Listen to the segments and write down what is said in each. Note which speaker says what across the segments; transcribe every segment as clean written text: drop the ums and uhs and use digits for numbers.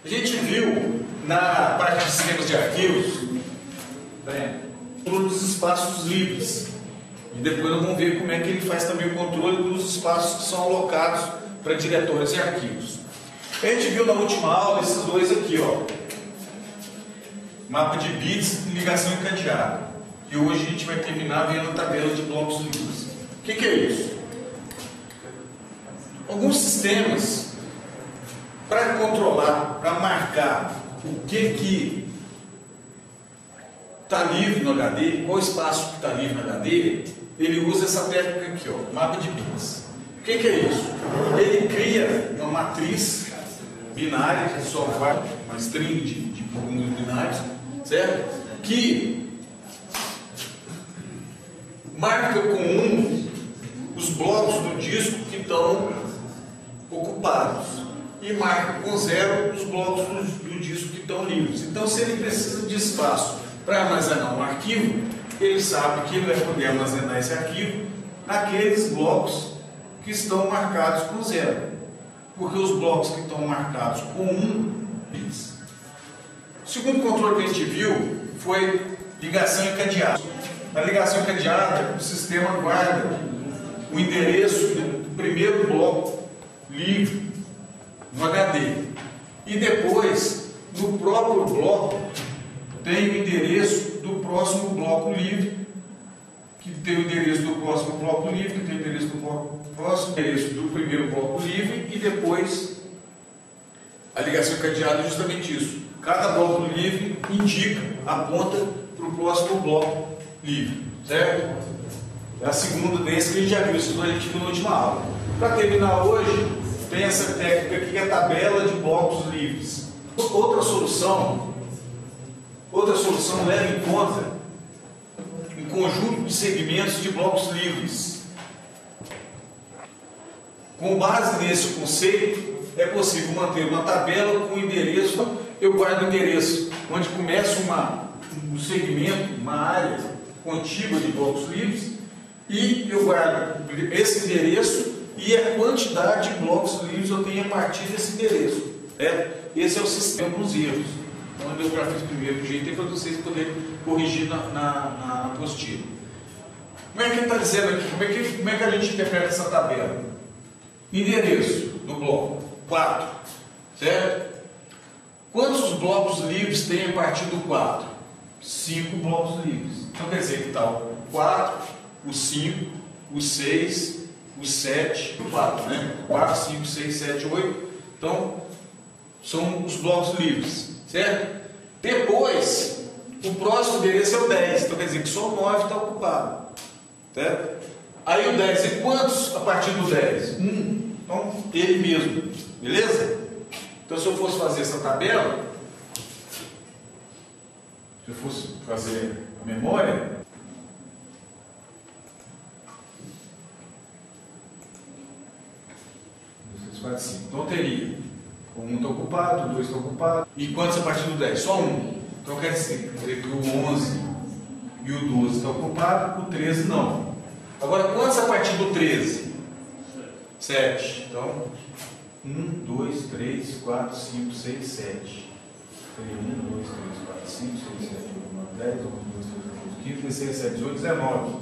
Speaker 1: A gente viu na parte de sistemas de arquivos controle dos espaços livres. E depois nós vamos ver como é que ele faz também o controle dos espaços que são alocados para diretórios e arquivos. A gente viu na última aula esses dois aqui, ó. Mapa de bits e ligação encadeada. E hoje a gente vai terminar vendo a tabela de blocos livres. O que é isso? Alguns sistemas, para controlar, para marcar o que está livre no HD, qual espaço que está livre no HD, ele usa essa técnica aqui, ó, mapa de bits. O que é isso? Ele cria uma matriz binária, que só vai uma string de números binários, certo? Que marca com os blocos do disco que estão ocupados e marca com 0 os blocos do disco que estão livres. Então, se ele precisa de espaço para armazenar um arquivo, ele sabe que ele vai poder armazenar esse arquivo naqueles blocos que estão marcados com 0, porque os blocos que estão marcados com 1, o segundo controle que a gente viu foi ligação encadeada. Na ligação encadeada, o sistema guarda o endereço do primeiro bloco livre no HD. E depois, no próprio bloco, tem o endereço do próximo bloco livre, que tem o endereço do próximo bloco livre, que tem o endereço do próximo endereço do primeiro bloco livre, e depois a ligação encadeada é justamente isso. Cada bloco livre indica, aponta para o próximo bloco livre, certo? É a segunda desse que a gente já viu, isso a gente viu na última aula. Para terminar hoje, tem essa técnica aqui, que é a tabela de blocos livres. Outra solução leva em conta um conjunto de segmentos de blocos livres. Com base nesse conceito, é possível manter uma tabela com endereço. Eu guardo o endereço onde começa um segmento, uma área contígua de blocos livres, e eu guardo esse endereço e a quantidade de blocos livres eu tenho a partir desse endereço. Esse é o sistema dos erros. Então eu já fiz primeiro do jeito para vocês poderem corrigir na apostila. Como é que ele está dizendo aqui? Como é que a gente interpreta essa tabela? Endereço do bloco 4, certo? Quantos blocos livres tem a partir do 4? 5 blocos livres. Então quer dizer que está o 4, o 5, o 6, o 7, o 4, né? 4, 5, 6, 7, 8. Então, são os blocos livres, certo? Depois, o próximo endereço é o 10. Então quer dizer que só o 9 está ocupado, certo? Aí o 10, e quantos a partir do 10? 1. Então, ele mesmo, beleza? Então, se eu fosse fazer essa tabela, se eu fosse fazer a memória, então eu teria o 1 está ocupado, o 2 está ocupado. E quantos a partir do 10? Só 1. Então quer dizer que o 11 e o 12 está ocupado, o 13 não. Agora, quantos a partir do 13? 7. Então, 1, 2, 3, 4, 5, 6, 7. 1, 2, 3, 4, 5, 6, 7, 8, 9, 10, 11, 12, 13, 15, 16, 17, 18, 19.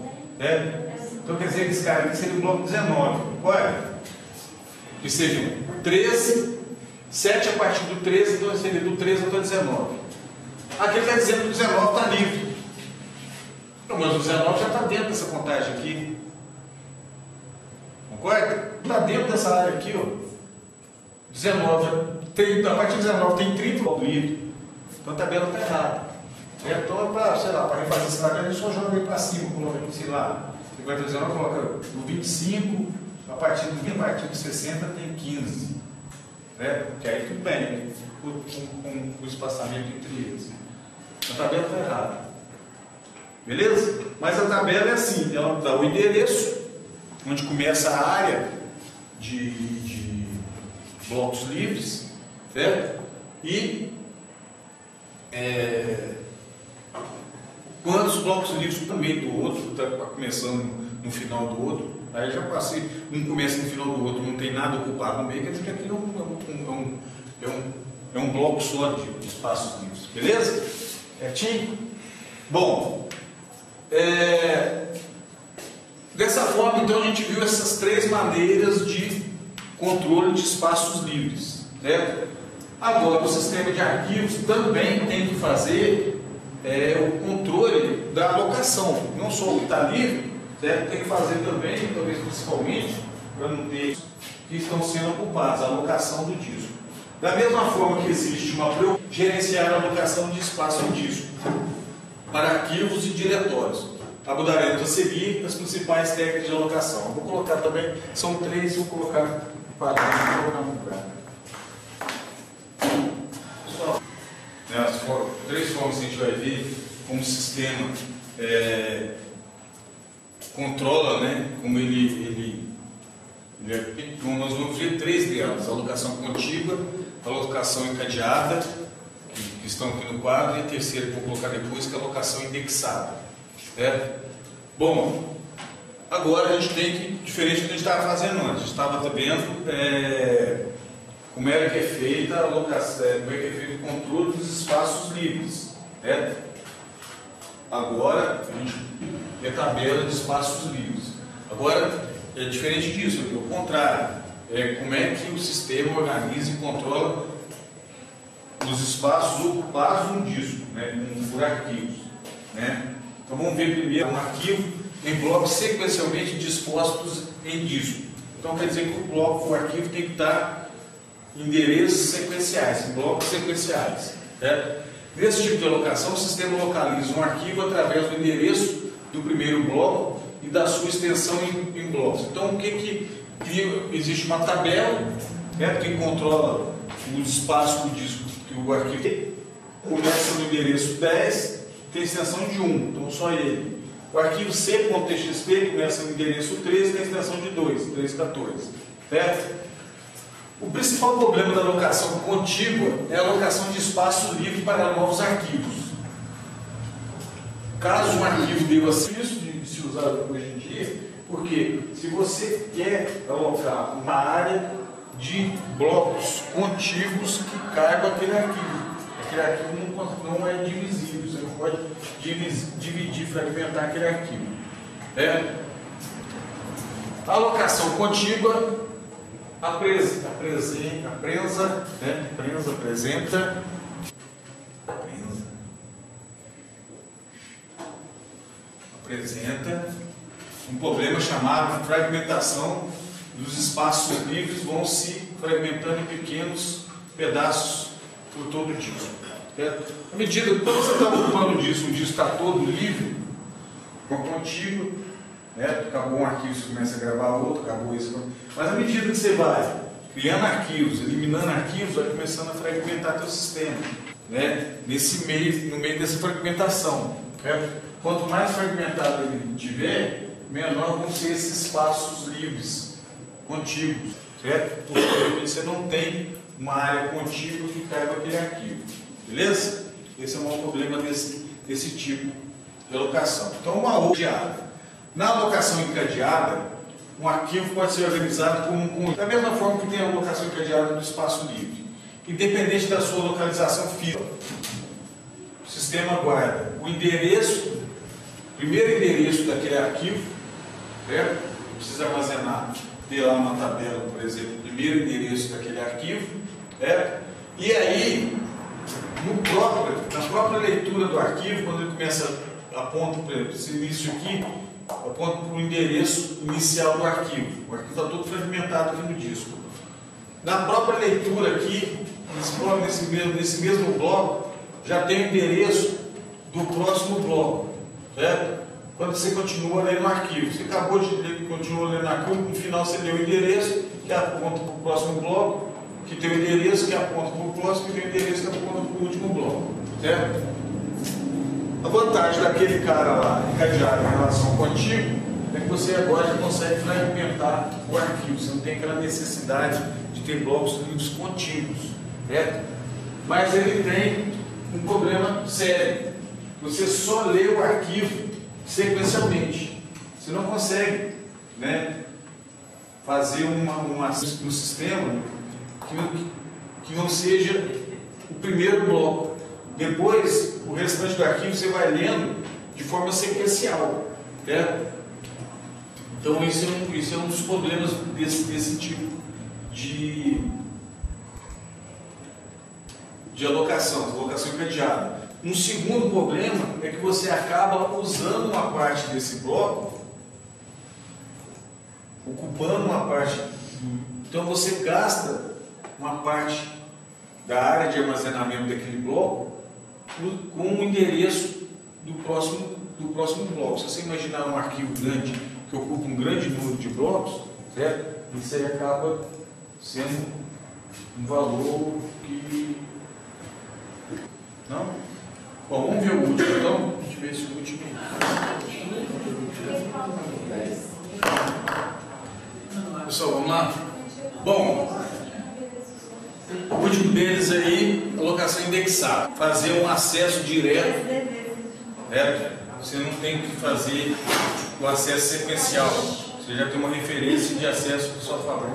Speaker 1: Então quer dizer que esse cara aqui seria o bloco 19. Qual é? Que seria 13, 7 a partir do 13, então seria do 13 até o 19. Aqui ele está dizendo que o 19 está livre. Mas o 19 já está dentro dessa contagem aqui. Concorda? Está dentro dessa área aqui, ó. 19, a partir do 19 tem 30 blocos livres. Então a tabela está errada. Então, para refazer essa tabela, a gente só joga aí para cima, coloca aqui, sei lá, 19, coloca no 25, a partir do 60 tem 15. Que aí tudo bem, com o espaçamento entre eles. A tabela está errada. Beleza? Mas a tabela é assim, ela dá o endereço, onde começa a área de blocos livres, certo? E quantos blocos livres no meio do outro, está começando no final do outro. Aí já passei, um começa no final do outro, não tem nada ocupado no meio, quer dizer que aqui é é um bloco só de espaços livres, beleza? Certinho? Bom, dessa forma, então, a gente viu essas três maneiras de controle de espaços livres, certo? Agora, o sistema de arquivos também tem que fazer o controle da alocação, não só o que está livre, certo? Tem que fazer também, talvez principalmente, para não ter que estão sendo ocupados, a alocação do disco. Da mesma forma que existe uma preocupação gerenciar a alocação de espaço em disco para arquivos e diretórios. Abordaremos a seguir as principais técnicas de alocação. Eu vou colocar também, são três, vou colocar as três formas que a gente vai ver como o sistema controla, né, como nós vamos ver três delas: a alocação contígua, a alocação encadeada, que estão aqui no quadro, e a terceira que vou colocar depois, que é a alocação indexada. Bom, agora a gente tem que, diferente do que a gente estava fazendo antes, a gente estava vendo como é que é feita a alocação, como é que é feito o controle dos espaços livres. Agora a gente vê a tabela de espaços livres. Agora é diferente disso, é o contrário. Como é que o sistema organiza e controla os espaços ocupados no disco, por arquivos. Então vamos ver primeiro um arquivo em blocos sequencialmente dispostos em disco. Então quer dizer que o arquivo tem que estar em endereços sequenciais, em blocos sequenciais. Nesse tipo de alocação, o sistema localiza um arquivo através do endereço do primeiro bloco e da sua extensão em blocos. Então o que existe uma tabela que controla o espaço do disco que o arquivo tem. Começa no endereço 10, tem extensão de 1, então só ele. O arquivo C.txt começa no endereço 13, tem extensão de 2, 314. Certo? O principal problema da alocação contígua é a alocação de espaço livre para novos arquivos. Caso um arquivo deva ser isso de se usar hoje em dia, porque se você quer alocar uma área de blocos contíguos que caiba aquele arquivo não é divisível, você não pode dividir, fragmentar aquele arquivo. A alocação contígua apresenta um problema chamado fragmentação dos espaços livres, vão se fragmentando em pequenos pedaços por todo o disco. À medida que você está ocupando o disco está todo livre, contíguo, acabou um arquivo, você começa a gravar outro, acabou isso. Mas à medida que você vai criando arquivos, eliminando arquivos, vai começando a fragmentar teu sistema, no meio dessa fragmentação. Quanto mais fragmentado ele tiver, menor vão ser esses espaços livres, contíguos, certo? Porque você não tem uma área contígua que caiba aquele arquivo, beleza? Esse é o maior problema desse tipo de alocação. Então, uma outra. Na alocação encadeada, um arquivo pode ser organizado como um conjunto, da mesma forma que tem a alocação encadeada do espaço livre, independente da sua localização física. O sistema guarda o primeiro endereço daquele arquivo, certo? Precisa armazenar, ter lá uma tabela, por exemplo, o primeiro endereço daquele arquivo, certo? E aí, na própria leitura do arquivo, quando ele começa, aponta para esse início aqui, aponta para o endereço inicial do arquivo. O arquivo está todo fragmentado aqui no disco. Na própria leitura aqui, nesse mesmo bloco, já tem o endereço do próximo bloco, certo? Quando você continua lendo o arquivo, você acabou de ler, continua lendo o arquivo, no final você lê o endereço que aponta para o próximo bloco, que tem o endereço que aponta para o próximo, que tem o endereço que aponta para o último bloco, certo? A vantagem daquele cara lá encadeado em relação contigo é que você agora já consegue fragmentar o arquivo, você não tem aquela necessidade de ter blocos livres contíguos, certo? Mas ele tem um problema sério. Você só lê o arquivo sequencialmente. Você não consegue, fazer um sistema que não seja o primeiro bloco. Depois, o restante do arquivo você vai lendo de forma sequencial, certo? Então isso é um dos problemas desse tipo de alocação encadeada. Um segundo problema é que você acaba usando uma parte desse bloco, ocupando uma parte, então você gasta uma parte da área de armazenamento daquele bloco com o endereço do próximo bloco. Se você imaginar um arquivo grande que ocupa um grande número de blocos, certo? Isso aí acaba sendo um valor que... Não? Bom, vamos ver o último então. Deixa eu ver esse último. Pessoal, vamos lá? Bom, o último deles aí, alocação indexada. Fazer um acesso direto. Você não tem que fazer o acesso sequencial. Você já tem uma referência de acesso por sua favor.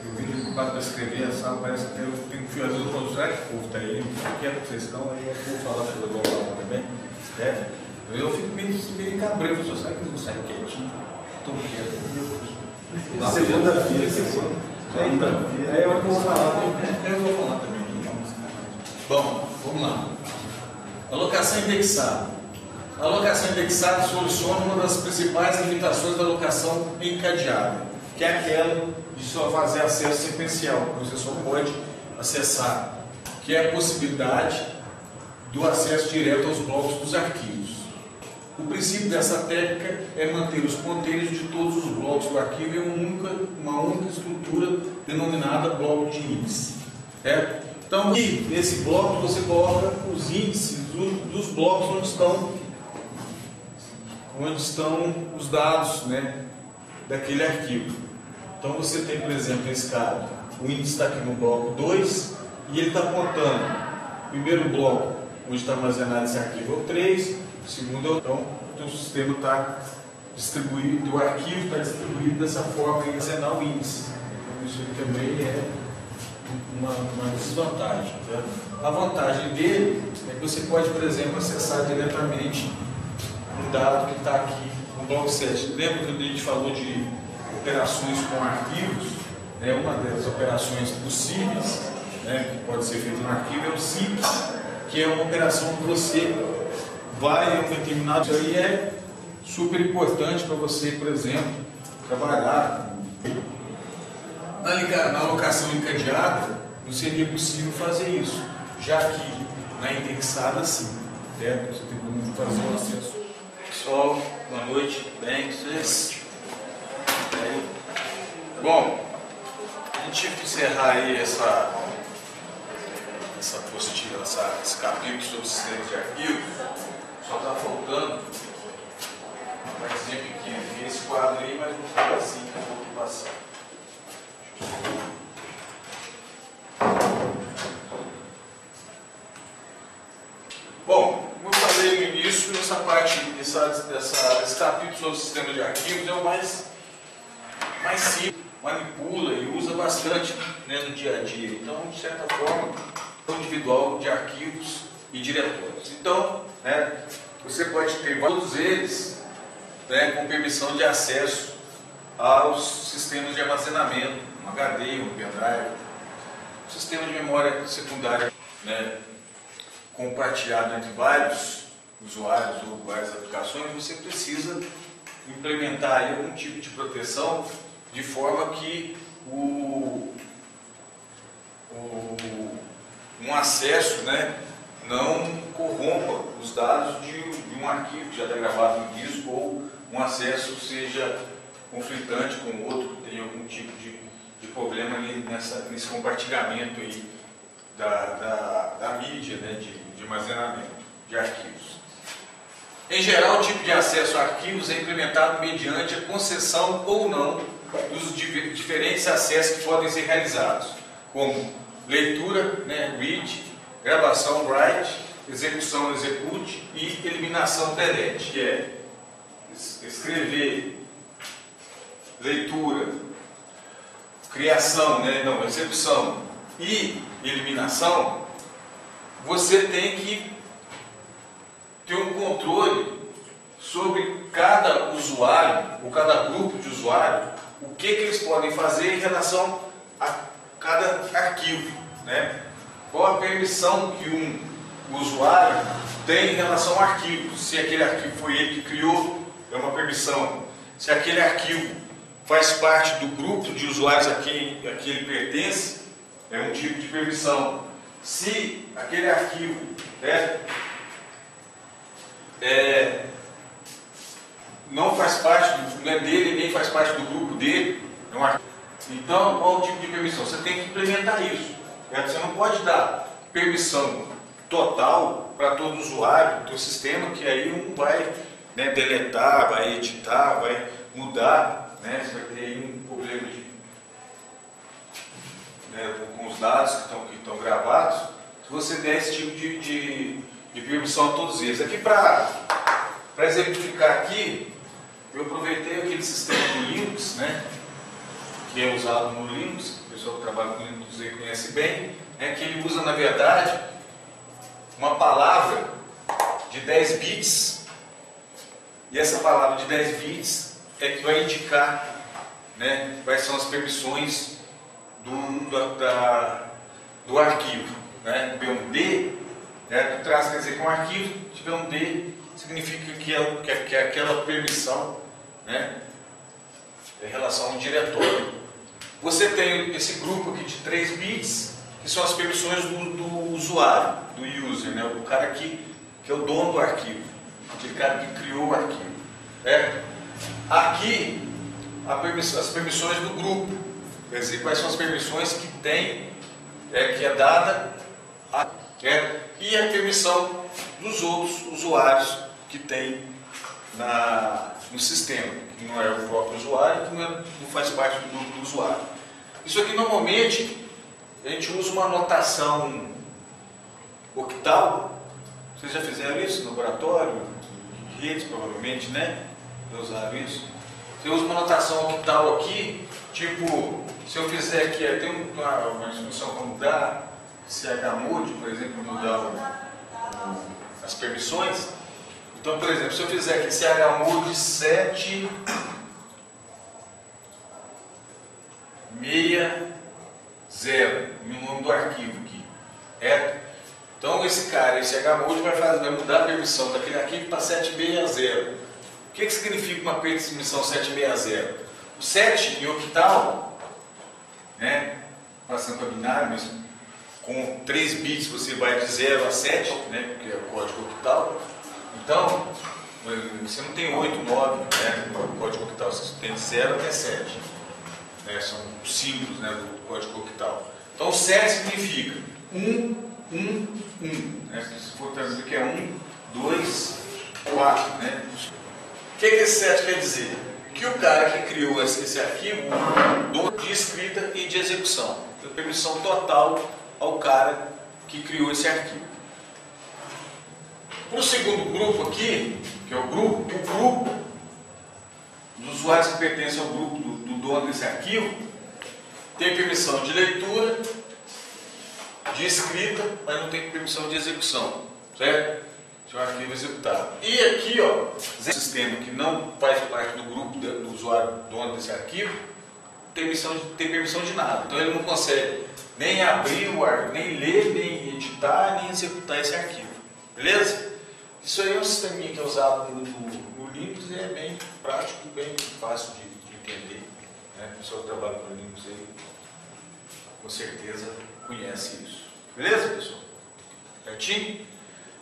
Speaker 1: Eu vim preocupado para escrever essa, parece que eu tenho que fazer o consultório, que o povo está aí, não quero que vocês estão, aí eu vou falar sobre o Google também. Eu fico meio cabreiro, só sabe que não sai quietinho. Estou quieto. Segunda-feira, aí eu vou falar. Eu vou falar também. Bom, vamos lá. Alocação indexada. A alocação indexada soluciona uma das principais limitações da alocação encadeada, que é aquela de só fazer acesso sequencial, você só pode acessar, que é a possibilidade do acesso direto aos blocos dos arquivos. O princípio dessa técnica é manter os ponteiros de todos os blocos do arquivo em uma única estrutura denominada bloco de índice. Certo? Então, aqui, nesse bloco, você coloca os índices dos blocos onde estão os dados, né, daquele arquivo. Então, você tem, por exemplo, nesse caso, o índice está aqui no bloco 2 e ele está apontando o primeiro bloco, onde está armazenado esse arquivo, é o 3, o segundo é o... Então, o sistema está distribuído, o arquivo está distribuído dessa forma em armazenar o índice. Então, isso também é uma desvantagem. Tá? A vantagem dele é que você pode, por exemplo, acessar diretamente um dado que está aqui no bloco 7. Lembra que a gente falou de operações com arquivos? Uma das operações possíveis, né, que pode ser feita no arquivo, é o SIP, que é uma operação que você vai em um determinado... Isso aí é super importante para você, por exemplo, trabalhar na alocação encadeada. Não seria possível fazer isso, já que na indexada sim, certo? Você tem como fazer o acesso. Pessoal, boa noite, bem, vocês? Bom, a gente tive que encerrar aí essa apostila, esse capítulo sobre sistemas de arquivos. Só está faltando um partezinho pequeno. Tem esse quadro aí, mas não está assim que eu vou passar. Bom, como eu falei no início, essa parte desse capítulo sobre o sistema de arquivos é o mais simples, manipula e usa bastante, né, no dia a dia. Então, de certa forma, individual de arquivos e diretórios. Então, né, você pode ter todos eles, né, com permissão de acesso aos sistemas de armazenamento, um HD, um pendrive, um sistema de memória secundária, né, compartilhado entre vários usuários ou várias aplicações. Você precisa implementar aí algum tipo de proteção de forma que um acesso, né, não corrompa os dados de um arquivo que já está gravado no disco, ou um acesso seja conflitante com o outro, que tenha algum tipo de problema ali nesse compartilhamento aí da mídia, né, de armazenamento de arquivos. Em geral, o tipo de acesso a arquivos é implementado mediante a concessão ou não dos diferentes acessos que podem ser realizados, como leitura, né, read, gravação, write, execução, execute e eliminação, delete, que é escrever, leitura, criação, né, não, execução, e eliminação, você tem que ter um controle sobre cada usuário, ou cada grupo de usuário, o que eles podem fazer em relação a cada arquivo, né? Qual a permissão que um usuário tem em relação ao arquivo. Se aquele arquivo foi ele que criou, é uma permissão. Se aquele arquivo faz parte do grupo de usuários a quem ele pertence, é um tipo de permissão. Se aquele arquivo não faz parte, não é dele, nem faz parte do grupo dele, é um arquivo. Então, qual o tipo de permissão? Você tem que implementar isso. Você não pode dar permissão total para todo usuário do teu sistema, que aí um vai deletar, vai editar, vai mudar, você vai ter aí um problema com os dados que estão gravados, se você der esse tipo de permissão a todos eles. Aqui para exemplificar aqui, eu aproveitei aquele sistema do Linux, que é usado no Linux, o pessoal que trabalha com Linux aí conhece bem, que ele usa, na verdade, uma palavra de 10 bits, e essa palavra de 10 bits é que vai indicar quais são as permissões do arquivo. Se tiver um D, traz, quer dizer que um arquivo, se tiver um D, significa que aquela permissão é em relação a um diretório. Você tem esse grupo aqui de 3 bits, que são as permissões do usuário, do user, o cara que é o dono do arquivo, aquele cara que criou o arquivo. Aqui, as permissões do grupo, quer dizer, quais são as permissões que tem, que é dada, e a permissão dos outros usuários que tem no sistema, que não é o próprio usuário, que não faz parte do grupo do usuário. Isso aqui, normalmente, a gente usa uma notação octal. Vocês já fizeram isso no laboratório, em redes, provavelmente, Já usaram isso? Você usa uma notação octal aqui, tipo, se eu fizer aqui, tem uma instrução para mudar, chmod, por exemplo, mudar as permissões. Então, por exemplo, se eu fizer aqui chmod 760 no nome do arquivo aqui. Então, esse cara, esse chmod vai mudar a permissão daquele arquivo para 760. O que significa uma permissão 760? O 7 em octal, passando para binário, mas com 3 bits você vai de 0 a 7, porque é o código octal. Então, você não tem 8, 9, no código octal, você tem de 0 até 7. São os símbolos do código octal. Então, 7 significa 1, 1, 1. Se for traduzir que é 1, 2, 4. O que esse 7 quer dizer? Que o cara que criou esse arquivo, de escrita e de execução. Então, permissão total ao cara que criou esse arquivo. Para o segundo grupo aqui, que é o grupo dos usuários que pertencem ao grupo do dono desse arquivo, tem permissão de leitura, de escrita, mas não tem permissão de execução, certo? Se o arquivo executado. E aqui, o sistema que não faz parte do grupo do usuário dono desse arquivo, tem permissão de nada. Então ele não consegue nem abrir o arquivo, nem ler, nem editar, nem executar esse arquivo. Beleza? Isso aí é um sisteminha que é usado no Linux e é bem prático, bem fácil de entender. O pessoal que trabalha com Linux aí, com certeza conhece isso. Beleza, pessoal? Certinho?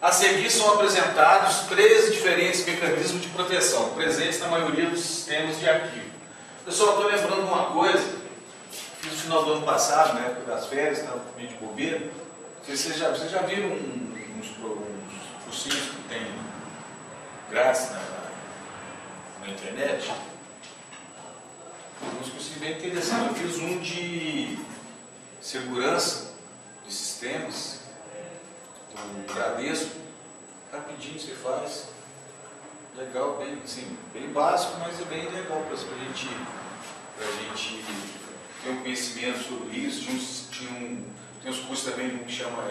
Speaker 1: A seguir são apresentados 13 diferentes mecanismos de proteção, presentes na maioria dos sistemas de arquivo. Pessoal, estou lembrando de uma coisa, fiz no final do ano passado, na época das férias, estava meio de bobeira. Vocês já viram uns cursinhos que tem grátis na internet? Uns cursinhos bem interessantes. Eu fiz um de segurança de sistemas, do Bradesco, rapidinho você faz, legal, bem básico, mas é bem legal para a gente ter um conhecimento sobre isso. Tinha Tem os cursos também que chama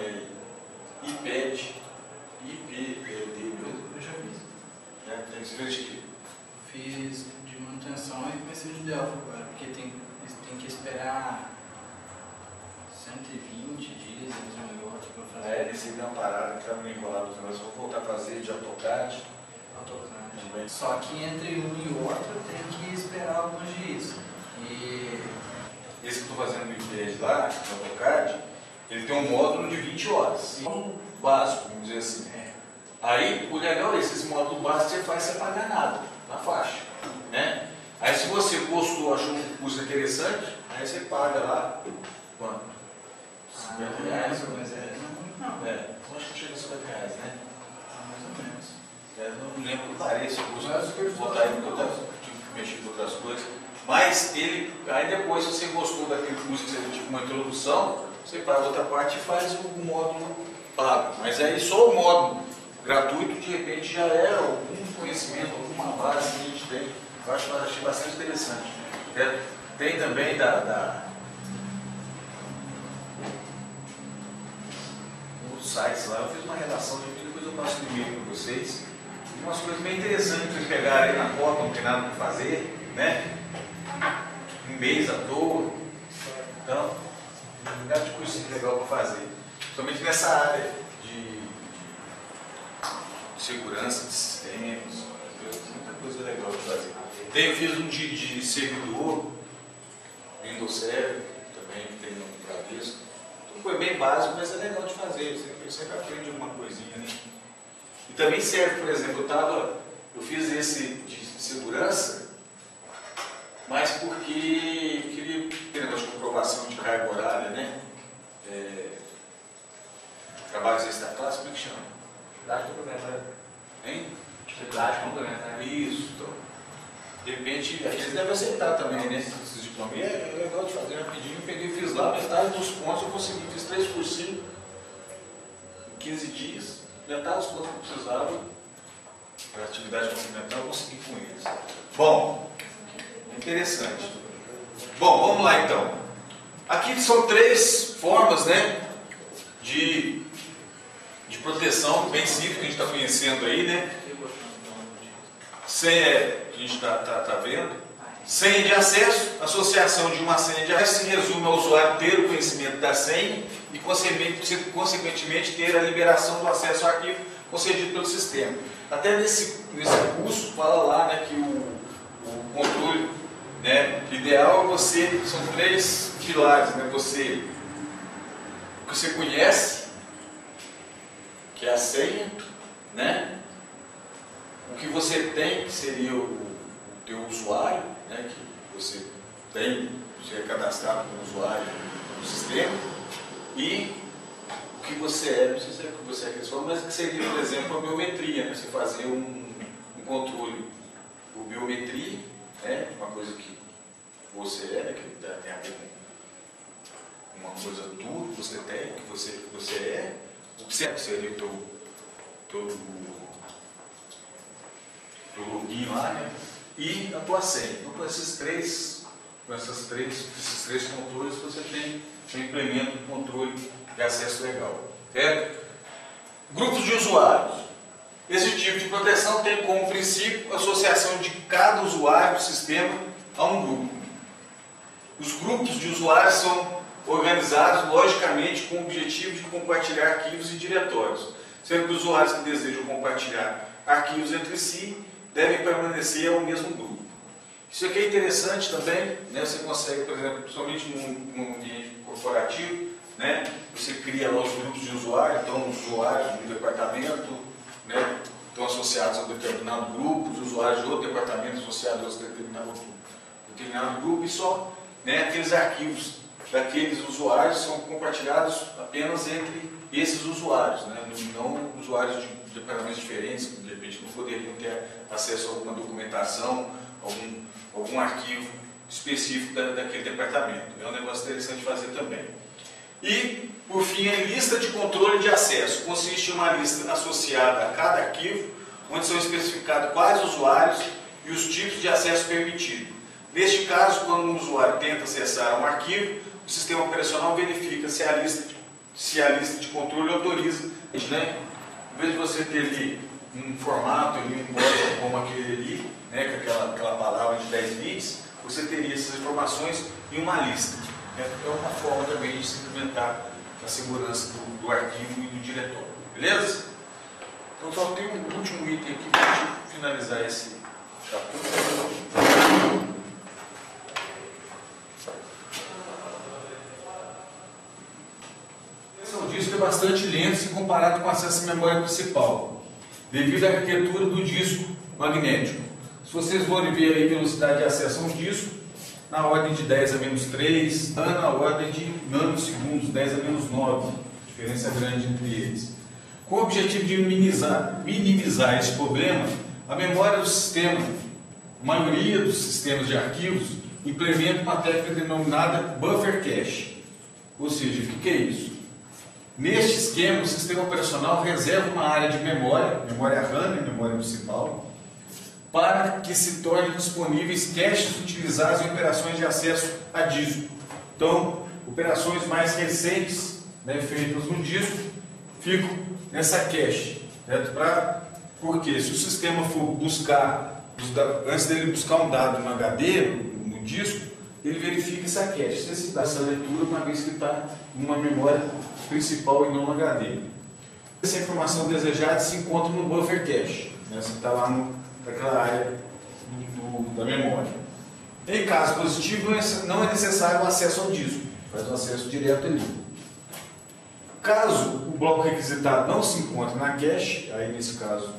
Speaker 1: IPED, IPPD mesmo.
Speaker 2: Eu já fiz.
Speaker 1: Tem que ver de quê?
Speaker 2: Fiz de manutenção e comecei de Delphi agora, porque tem que esperar 120 dias entre um e outro para fazer.
Speaker 1: Decidi uma parada que estava meio enrolado, nós vamos voltar a fazer de AutoCAD.
Speaker 2: Também. Só que entre um e outro tem que esperar alguns dias. E
Speaker 1: esse que eu estou fazendo no IPED lá, no AutoCAD, ele tem um módulo de 20 horas. Um básico, vamos dizer assim. Aí, o legal é esse módulo básico você faz sem pagar nada, na faixa. Né? Aí, se você gostou, achou um curso interessante, aí você paga lá, quanto? 50 reais?
Speaker 2: Mas não.
Speaker 1: Acho que chega a 50 reais, né?
Speaker 2: Mais ou menos.
Speaker 1: Eu não lembro que parei esse curso,
Speaker 2: Mas o curso
Speaker 1: vou botar aí, porque eu tive que mexer com outras coisas. Mas ele, aí depois, se você gostou daquele curso que você tipo uma introdução, você paga outra parte e faz o módulo pago. Mas aí só o módulo gratuito, de repente, já é algum conhecimento, alguma base que a gente tem. Eu achei bastante interessante. Tem também os sites lá, eu fiz uma redação, depois eu passo no e-mail para vocês. Umas coisas bem interessantes para vocês pegarem aí na porta, não tem nada para fazer, né? Um mês à toa. Então, um lugar de cursinho legal para fazer. Principalmente nessa área de segurança de sistemas, muita coisa legal de fazer. Eu fiz um de servidor, Windows Server, também tem no Bradesco. Foi bem básico, mas é legal de fazer, você sempre aprende alguma coisinha, né? E também serve, por exemplo, eu fiz esse de segurança, mas porque queria ter negócio de comprovação de carga horária, né? Trabalhos extra-classe, como é que chama?
Speaker 3: Atividade complementar.
Speaker 1: Hein?
Speaker 3: Atividade complementar.
Speaker 1: Isso, então. De repente, eles devem aceitar também, né? Esses diplomas. E é legal de fazer rapidinho. Eu peguei e fiz lá, metade dos pontos eu consegui. Fiz 3 cursinhos em 15 dias. Metade dos pontos que eu precisava para atividade complementar eu consegui com eles. Bom, interessante. Bom, vamos lá então. Aqui são 3 formas, né? De proteção bem simples que a gente está conhecendo aí, né? Senha, a gente está vendo. Senha de acesso, associação de uma senha de acesso se resume ao usuário ter o conhecimento da senha e, consequentemente, ter a liberação do acesso ao arquivo concedido pelo sistema. Até nesse curso fala lá, né, que o controle, né, ideal é você, são 3 pilares, né, o que você conhece, que é a senha, né? O que você tem, que seria o teu usuário, né? Que você é cadastrado como usuário no sistema, e o que você não sei se é o que você é, mas que seria, por exemplo, a biometria, né? Você fazer um controle por biometria, né? Uma coisa que você né? Que tem a ver com uma coisa tua que você tem, que você é, o que seria o teu login lá, né? E a tua senha. Então, com esses três controles, você implementa um controle de acesso legal. Certo? Grupos de usuários. Esse tipo de proteção tem como princípio a associação de cada usuário do sistema a um grupo. Os grupos de usuários são organizados logicamente com o objetivo de compartilhar arquivos e diretórios, sendo que os usuários que desejam compartilhar arquivos entre si devem permanecer ao mesmo grupo. Isso aqui é interessante também, né? Você consegue, por exemplo, principalmente num ambiente corporativo, né? Você cria lá os grupos de usuários, então os usuários do departamento, né? Estão associados a um determinado grupo, os usuários de outro departamento associados a outro determinado grupo, e só, né, aqueles arquivos daqueles usuários são compartilhados apenas entre esses usuários, né? Não usuários de departamentos diferentes, de repente não poderiam ter acesso a alguma documentação, algum arquivo específico daquele departamento. É um negócio interessante de fazer também. E, por fim, a lista de controle de acesso consiste em uma lista associada a cada arquivo, onde são especificados quais usuários e os tipos de acesso permitido. Neste caso, quando um usuário tenta acessar um arquivo, o sistema operacional verifica se a lista se a lista de controle autoriza, né? Em vez de você ter ali um formato, ali, um código como aquele ali, né, com aquela palavra de 10 bits, você teria essas informações em uma lista. É uma forma também de se implementar a segurança do arquivo e do diretório. Beleza? Então só tem um último item aqui para a gente finalizar esse capítulo. O disco é bastante lento se comparado com o acesso à memória principal, devido à arquitetura do disco magnético. Se vocês forem ver aí a velocidade de acesso a um disco, na ordem de 10 a menos 3, na ordem de nanosegundos, 10 a menos 9, diferença grande entre eles. Com o objetivo de minimizar esse problema, a memória do sistema, a maioria dos sistemas de arquivos, implementa uma técnica denominada buffer cache. Ou seja, o que é isso? Neste esquema, o sistema operacional reserva uma área de memória RAM e memória principal, para que se tornem disponíveis caches utilizados em operações de acesso a disco. Então, operações mais recentes, né, feitas no disco, ficam nessa cache. Porque se o sistema for buscar, antes dele buscar um dado no HD, no disco, ele verifica essa cache, se ele dá essa leitura, uma vez que está numa memória principal e não no HD. Essa informação desejada se encontra no buffer cache, né, se está lá naquela área da memória. Em caso positivo, não é necessário o acesso ao disco, faz o acesso direto ali. Caso o bloco requisitado não se encontre na cache, aí nesse caso,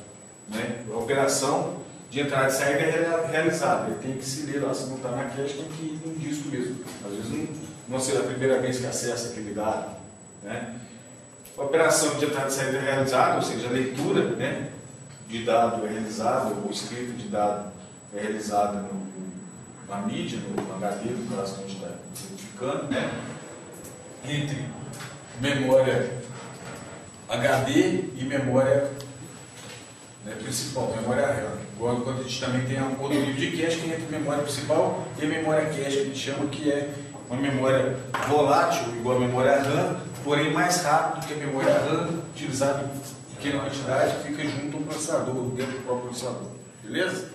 Speaker 1: né, a operação de entrada e saída é realizada. Ele tem que se ler lá, se não está na cache, tem que ir no disco mesmo. Às vezes não será a primeira vez que acessa aquele dado, né? A operação de entrada e saída é realizada, ou seja, a leitura, né, de dado é realizada, ou escrita de dado é realizada na mídia, no HD, no caso que a gente está identificando, né, entre memória HD e memória, né, principal, memória RAM. Igual quando a gente também tem um outro nível de cache que é entre memória principal e memória cache, que a gente chama que é uma memória volátil, igual a memória RAM, porém mais rápido do que a memória RAM, utilizada em pequena quantidade, que fica junto ao processador, dentro do próprio processador. Beleza?